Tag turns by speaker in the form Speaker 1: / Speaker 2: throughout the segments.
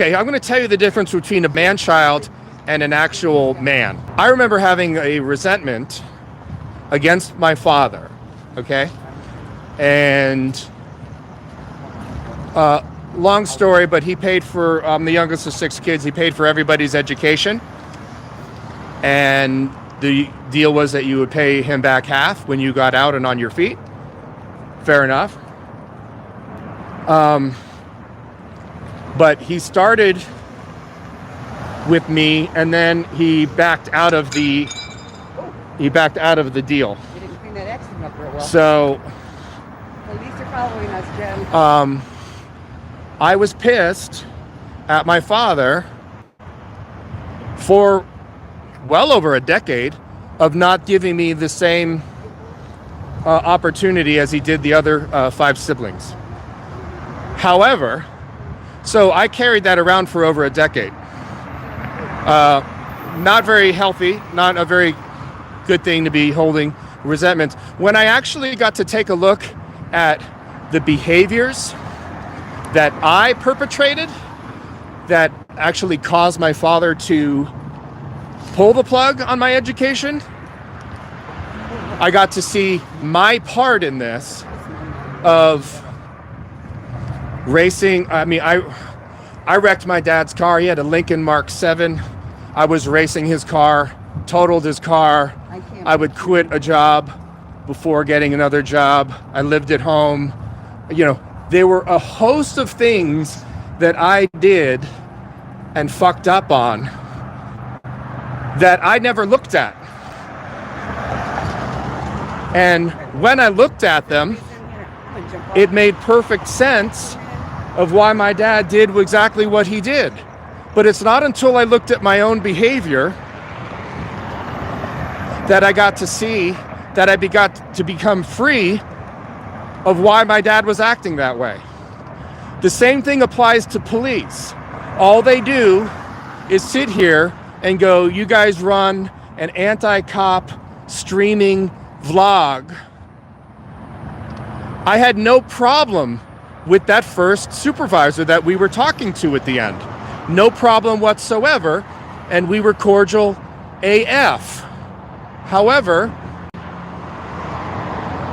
Speaker 1: Okay, I'm going to tell you the difference between a man-child and an actual man. I remember having a resentment against my father, okay? And long story, but he paid for, the youngest of 6 kids, he paid for everybody's education. And the deal was that you would pay him back half when you got out and on your feet. Fair enough. But he started with me, and then he backed out of the deal.
Speaker 2: You didn't clean that accident up real well.
Speaker 1: So
Speaker 2: Police are following us, Jen.
Speaker 1: I was pissed at my father for well over a decade of not giving me the same opportunity as he did the other 5 siblings. However, so I carried that around for over a decade. Not very healthy, not a very good thing to be holding resentments. When I actually got to take a look at the behaviors that I perpetrated that actually caused my father to pull the plug on my education, I got to see my part in this of racing. I mean, I wrecked my dad's car. He had a Lincoln Mark 7. I was racing his car, totaled his car. I would quit a job before getting another job. I lived at home. You know, there were a host of things that I did and fucked up on that I never looked at. And when I looked at them, it made perfect sense of why my dad did exactly what he did. But it's not until I looked at my own behavior that I got to see, that I got to become free of why my dad was acting that way. The same thing applies to police. All they do is sit here and go, you guys run an anti-cop streaming vlog. I had no problem with that first supervisor that we were talking to at the end. No problem whatsoever, and we were cordial AF. However,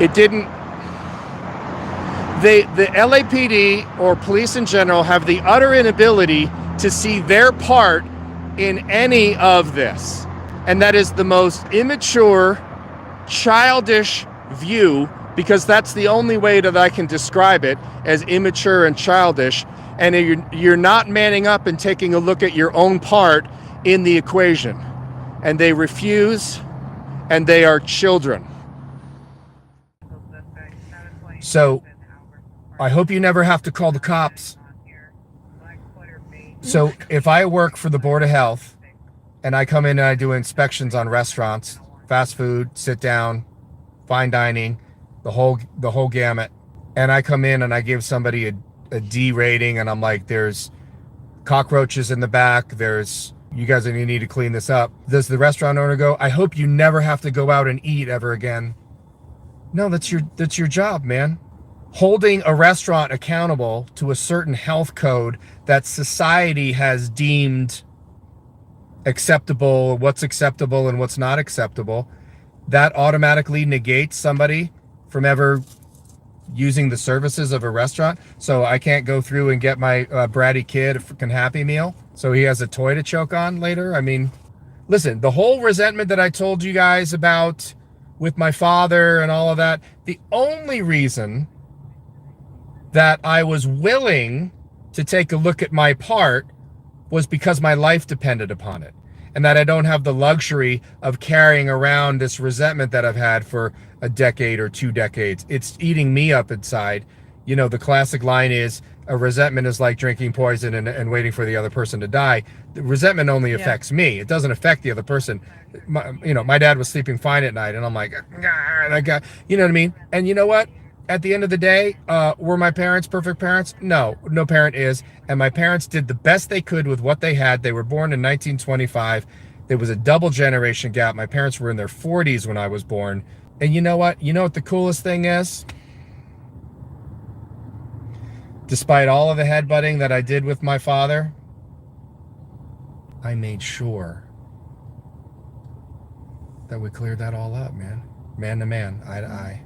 Speaker 1: it didn't. The LAPD or police in general have the utter inability to see their part in any of this. And that is the most immature, childish view, because that's the only way that I can describe it, as immature and childish. And you're not manning up and taking a look at your own part in the equation. And they refuse, and they are children. So I hope you never have to call the cops. So if I work for the Board of Health and I come in and I do inspections on restaurants, fast food, sit down, fine dining, the whole gamut, and I come in and I give somebody a D rating, and I'm like, there's cockroaches in the back, you guys need to clean this up. Does the restaurant owner go, I hope you never have to go out and eat ever again? No, that's your job, man. Holding a restaurant accountable to a certain health code that society has deemed acceptable, what's acceptable and what's not acceptable, that automatically negates somebody from ever using the services of a restaurant. So I can't go through and get my bratty kid a freaking Happy Meal so he has a toy to choke on later. I mean, listen, the whole resentment that I told you guys about with my father and all of that, the only reason that I was willing to take a look at my part was because my life depended upon it, and that I don't have the luxury of carrying around this resentment that I've had for a decade or 2 decades. It's eating me up inside. You know, the classic line is, a resentment is like drinking poison and waiting for the other person to die. The resentment only affects me. It doesn't affect the other person. My dad was sleeping fine at night, and I'm like, you know what I mean? And you know what? At the end of the day, were my parents perfect parents? No parent is. And my parents did the best they could with what they had. They were born in 1925. There was a double generation gap. My parents were in their 40s when I was born. And you know what? You know what the coolest thing is? Despite all of the headbutting that I did with my father, I made sure that we cleared that all up, man. Man to man, eye to eye.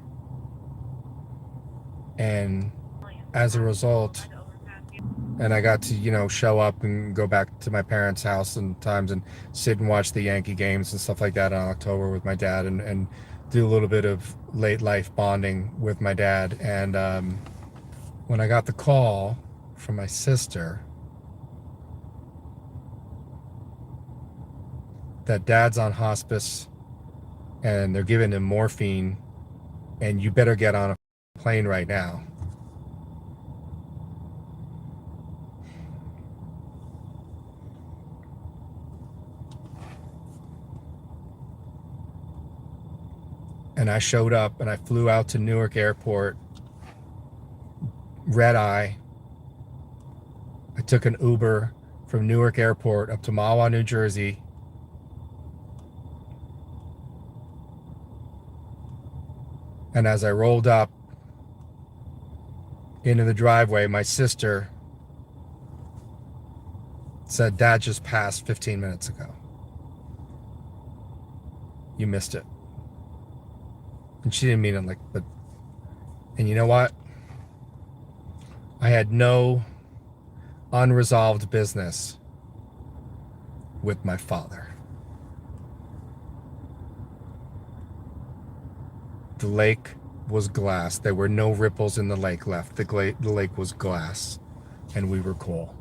Speaker 1: And as a result, and I got to, you know, show up and go back to my parents' house sometimes and sit and watch the Yankee games and stuff like that in October with my dad, and do a little bit of late life bonding with my dad. And when I got the call from my sister that dad's on hospice and they're giving him morphine and you better get on a plane right now, and I showed up and I flew out to Newark Airport, red eye. I took an Uber from Newark Airport up to Mahwah, New Jersey. And as I rolled up into the driveway, my sister said, Dad just passed 15 minutes ago. You missed it. And she didn't mean it but, and you know what? I had no unresolved business with my father. The lake was glass. There were no ripples in the lake left. The lake was glass, and we were cool.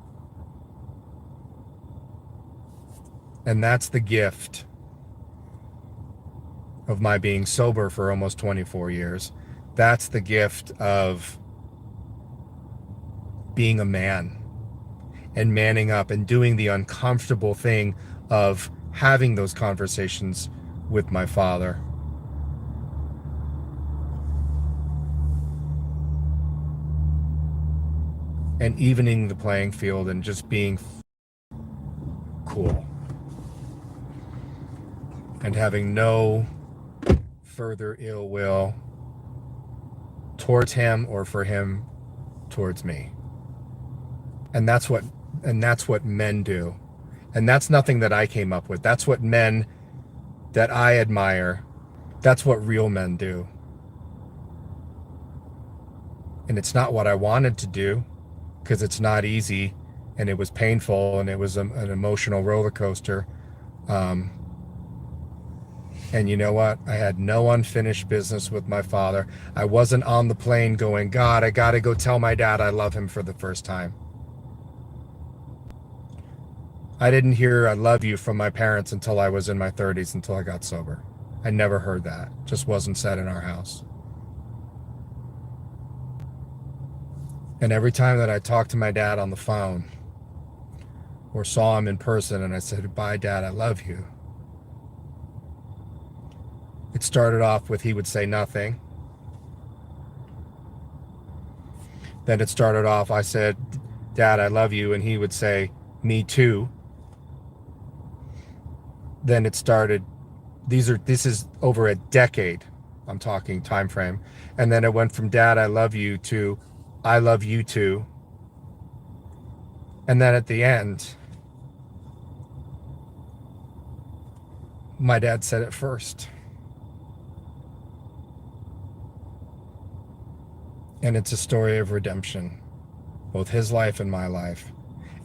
Speaker 1: And that's the gift of my being sober for almost 24 years. That's the gift of being a man and manning up and doing the uncomfortable thing of having those conversations with my father. And evening the playing field and just being cool. And having no further ill will towards him or for him towards me. And that's what men do. And that's nothing that I came up with. That's what men that I admire, that's what real men do. And it's not what I wanted to do, because it's not easy, and it was painful, and it was an emotional roller coaster. And you know what? I had no unfinished business with my father. I wasn't on the plane going, God, I gotta go tell my dad I love him for the first time. I didn't hear I love you from my parents until I was in my 30s, until I got sober. I never heard that. It just wasn't said in our house. And every time that I talked to my dad on the phone or saw him in person and I said, bye, Dad, I love you, it started off with he would say nothing. Then it started off, I said, Dad, I love you, and he would say, me too. Then it started, this is over a decade, I'm talking time frame. And then it went from Dad, I love you to I love you too. And then at the end, my dad said it first. And it's a story of redemption, both his life and my life.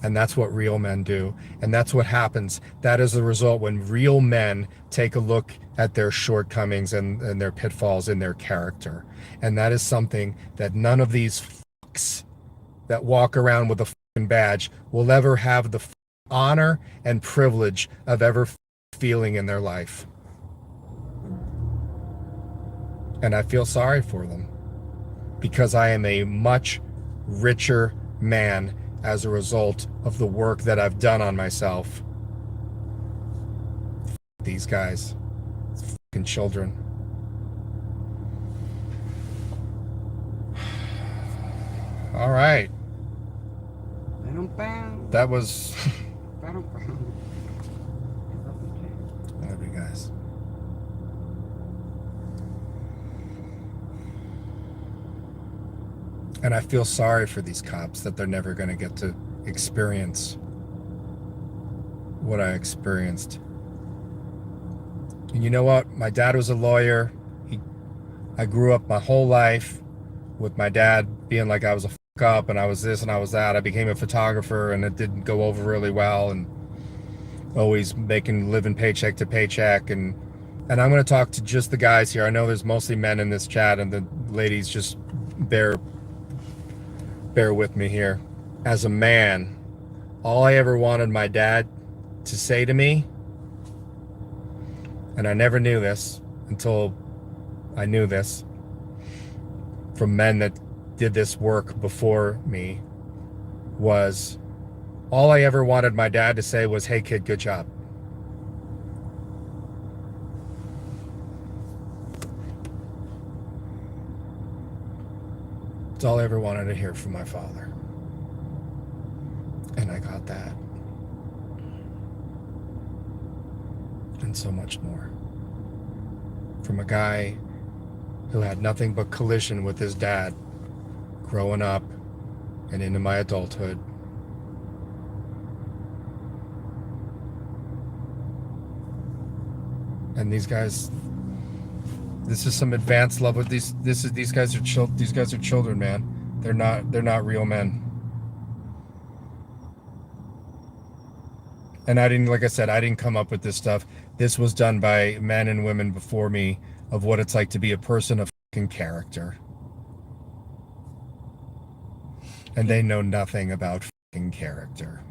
Speaker 1: And that's what real men do. And that's what happens. That is the result when real men take a look at their shortcomings and their pitfalls in their character. And that is something that none of these fucks that walk around with a fucking badge will ever have the honor and privilege of ever feeling in their life. And I feel sorry for them, because I am a much richer man as a result of the work that I've done on myself. These guys, fucking children. All right. That was. I love you guys. And I feel sorry for these cops that they're never going to get to experience what I experienced. And you know what? My dad was a lawyer. I grew up my whole life with my dad being like I was a fuck up and I was this and I was that. I became a photographer and it didn't go over really well, and always living paycheck to paycheck. And I'm going to talk to just the guys here. I know there's mostly men in this chat, and the ladies just bear with me here. As a man, all I ever wanted my dad to say to me, and I never knew this until I knew this from men that did this work before me, was all I ever wanted my dad to say was, "Hey kid, good job." It's all I ever wanted to hear from my father. And I got that. And so much more. From a guy who had nothing but collision with his dad growing up and into my adulthood. And these guys, this is some advanced level. These guys are children, man. They're not real men. And I didn't, like I said, I didn't come up with this stuff. This was done by men and women before me, of what it's like to be a person of fucking character. And they know nothing about fucking character.